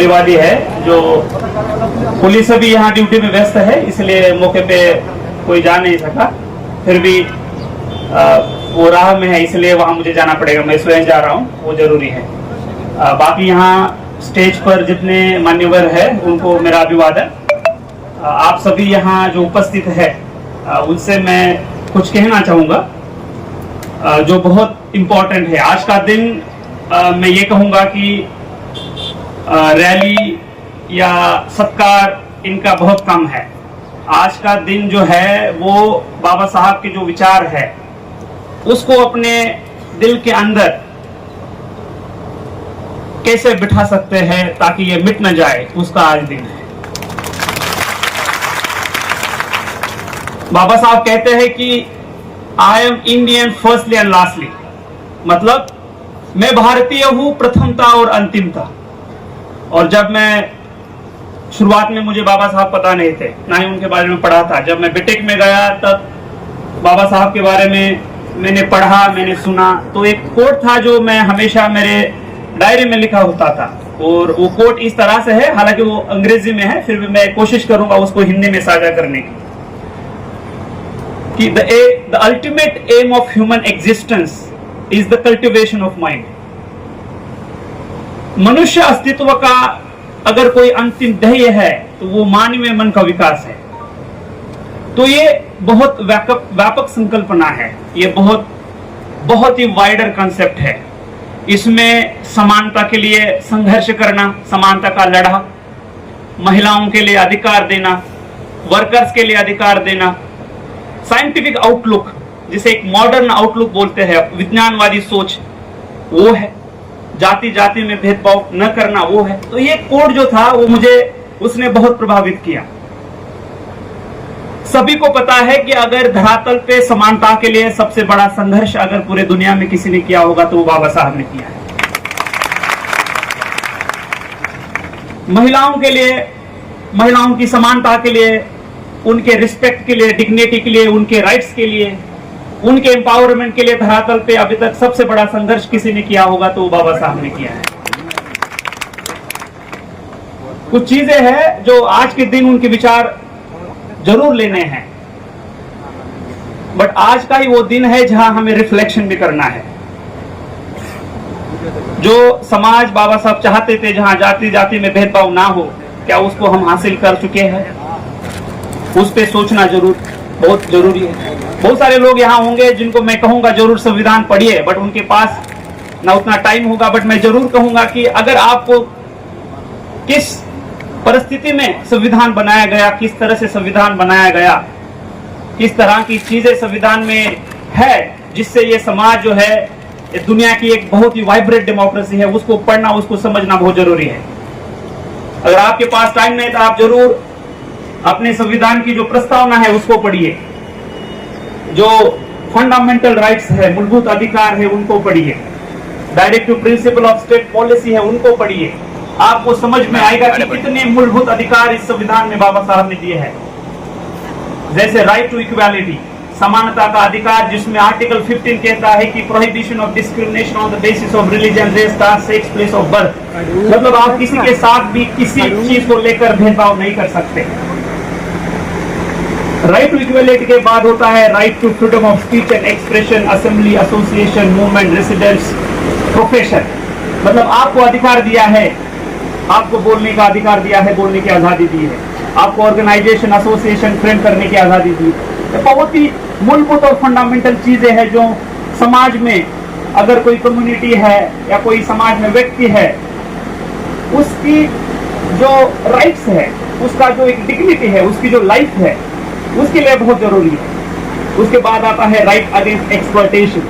परिवादी है, जो पुलिस अभी यहाँ ड्यूटी में व्यस्त है, इसलिए मौके पे कोई जा नहीं सका। फिर भी वो राह में है, इसलिए वहाँ मुझे जाना पड़ेगा। मैं स्वयं जा रहा हूँ, वो जरूरी है। बाकी यहाँ स्टेज पर जितने मान्यवर है उनको मेरा अभिवादन। आप सभी यहाँ जो उपस्थित है उनसे मैं कुछ कहना चाहूँगा जो बहुत इम्पोर्टेंट है। आज का दिन मैं ये कहूँगा कि रैली या सत्कार इनका बहुत कम है। आज का दिन जो है वो बाबा साहब के जो विचार है उसको अपने दिल के अंदर कैसे बिठा सकते हैं ताकि ये मिट न जाए, उसका आज दिन है। बाबा साहब कहते हैं कि I am Indian firstly and lastly, मतलब मैं भारतीय हूं प्रथमता और अंतिमता। और जब मैं शुरुआत में मुझे बाबा साहब पता नहीं थे, ना ही उनके बारे में पढ़ा था। जब मैं बीटेक में गया तब बाबा साहब के बारे में मैंने पढ़ा, मैंने सुना। तो एक कोट था जो मैं हमेशा मेरे डायरी में लिखा होता था, और वो कोट इस तरह से है, हालांकि वो अंग्रेजी में है, फिर भी मैं कोशिश करूंगा उसको हिंदी में साझा करने की, कि the ultimate aim of human existence is the cultivation of mind. मनुष्य अस्तित्व का अगर कोई अंतिम ध्येय है तो वो मानवीय मन का विकास है। तो ये बहुत व्यापक संकल्पना है, ये बहुत ही वाइडर कंसेप्ट है। इसमें समानता के लिए संघर्ष करना, समानता का लड़ा, महिलाओं के लिए अधिकार देना, वर्कर्स के लिए अधिकार देना, साइंटिफिक आउटलुक जिसे एक मॉडर्न आउटलुक बोलते हैं, विज्ञानवादी सोच वो है, जाति जाति में भेदभाव न करना वो है। तो ये कोड जो था वो मुझे उसने बहुत प्रभावित किया। सभी को पता है कि अगर धरातल पे समानता के लिए सबसे बड़ा संघर्ष अगर पूरे दुनिया में किसी ने किया होगा तो वो बाबा साहब ने किया है। महिलाओं के लिए, महिलाओं की समानता के लिए, उनके रिस्पेक्ट के लिए, डिग्निटी के लिए, उनके राइट्स के लिए, उनके एम्पावरमेंट के लिए धरातल पे अभी तक सबसे बड़ा संघर्ष किसी ने किया होगा तो वो बाबा साहब ने किया है। कुछ चीजें हैं जो आज के दिन उनके विचार जरूर लेने हैं, बट आज का ही वो दिन है जहां हमें रिफ्लेक्शन भी करना है। जो समाज बाबा साहब चाहते थे, जहां जाति जाति में भेदभाव ना हो, क्या उसको हम हासिल कर चुके हैं? उस पे सोचना जरूर बहुत जरूरी है। बहुत सारे लोग यहाँ होंगे जिनको मैं कहूंगा जरूर संविधान पढ़िए, बट उनके पास ना उतना टाइम होगा। बट मैं जरूर कहूंगा कि अगर आपको किस परिस्थिति में संविधान बनाया गया, किस तरह से संविधान बनाया गया, किस तरह की चीजें संविधान में है जिससे ये समाज जो है, ये दुनिया की एक बहुत ही वाइब्रेंट डेमोक्रेसी है, उसको पढ़ना, उसको समझना बहुत जरूरी है। अगर आपके पास टाइम नहीं तो आप जरूर अपने संविधान की जो प्रस्तावना है उसको पढ़िए, जो फंडामेंटल राइट्स है, मूलभूत अधिकार है, उनको पढ़िए, directive principle of state policy है, उनको पढ़िए। आपको समझ में आएगा कि कितने मूलभूत अधिकार इस संविधान में बाबा साहब ने दिए हैं। जैसे राइट टू इक्वालिटी, समानता का अधिकार, जिसमें आर्टिकल 15 कहता है कि prohibition of discrimination on the basis of religion, race, caste, sex, place of birth. मतलब आप किसी के साथ भी किसी चीज को लेकर भेदभाव नहीं कर सकते। राइट टू इक्वालिटी के बाद होता है right to freedom of speech and expression, assembly, association, movement, residence, profession. मतलब आपको अधिकार दिया है, आपको बोलने का अधिकार दिया है, बोलने की आजादी दी है, आपको ऑर्गेनाइजेशन, एसोसिएशन फ्रेम करने की आजादी दी है। बहुत ही मूलभूत और फंडामेंटल चीजें हैं जो समाज में अगर कोई कम्युनिटी है या कोई समाज में व्यक्ति है, उसकी जो राइट्स है, उसका जो एक डिग्निटी है, उसकी जो लाइफ है, उसके लिए बहुत जरूरी है। उसके बाद आता है राइट अगेंस्ट एक्सप्लॉयटेशन,